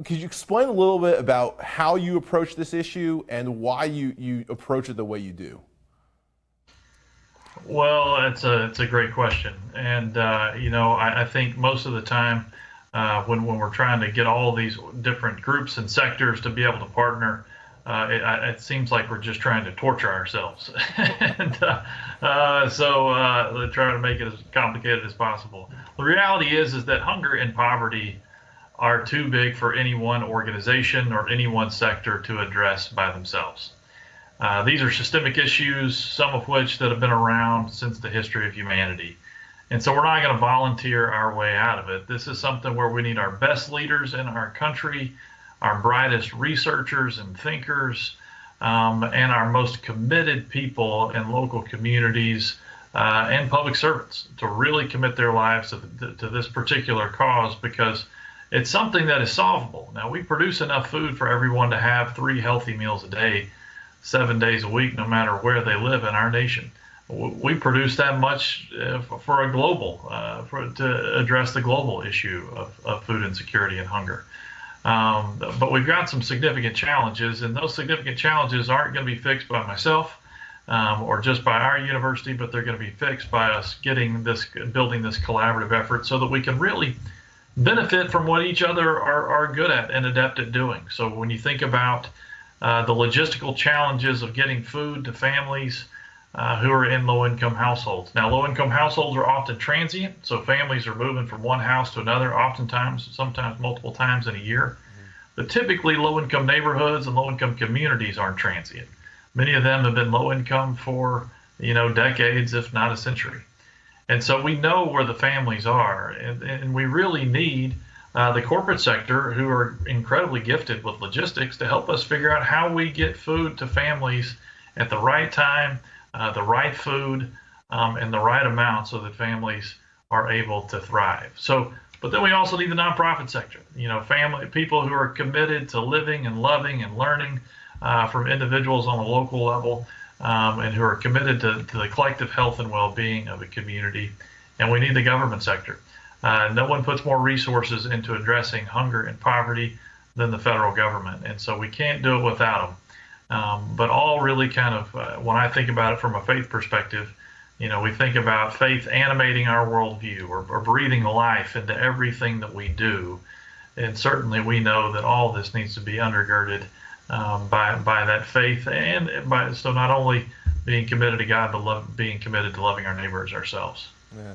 Could you explain a little bit about how you approach this issue and why you approach it the way you do? Well, it's a great question, and I think most of the time when we're trying to get all these different groups and sectors to be able to partner, it seems like we're just trying to torture ourselves, and so try to make it as complicated as possible. The reality is that hunger and poverty are too big for any one organization or any one sector to address by themselves. These are systemic issues, some of which that have been around since the history of humanity. And so we're not going to volunteer our way out of it. This is something where we need our best leaders in our country, our brightest researchers and thinkers, and our most committed people in local communities and public servants to really commit their lives to this particular cause, because it's something that is solvable. Now, we produce enough food for everyone to have 3 healthy meals a day, 7 days a week, no matter where they live in our nation. We produce that much for a global, to address the global issue of food insecurity and hunger. But we've got some significant challenges, and those significant challenges aren't going to be fixed by myself or just by our university, but they're going to be fixed by us building this collaborative effort so that we can really benefit from what each other are good at and adept at doing. So when you think about the logistical challenges of getting food to families who are in low-income households. Now, low-income households are often transient, so families are moving from one house to another, oftentimes, sometimes multiple times in a year. But typically, low-income neighborhoods and low-income communities aren't transient. Many of them have been low-income for, decades, if not a century. And so we know where the families are, and we really need the corporate sector, who are incredibly gifted with logistics, to help us figure out how we get food to families at the right time, the right food, and the right amount, so that families are able to thrive. But then we also need the nonprofit sector, family people who are committed to living and loving and learning from individuals on a local level, and who are committed to the collective health and well-being of a community. And we need the government sector. No one puts more resources into addressing hunger and poverty than the federal government, and so we can't do it without them. But all really kind of, when I think about it from a faith perspective, we think about faith animating our worldview, or breathing life into everything that we do. And certainly we know that all this needs to be undergirded by that faith, and so not only being committed to God, but being committed to loving our neighbors ourselves. Yeah.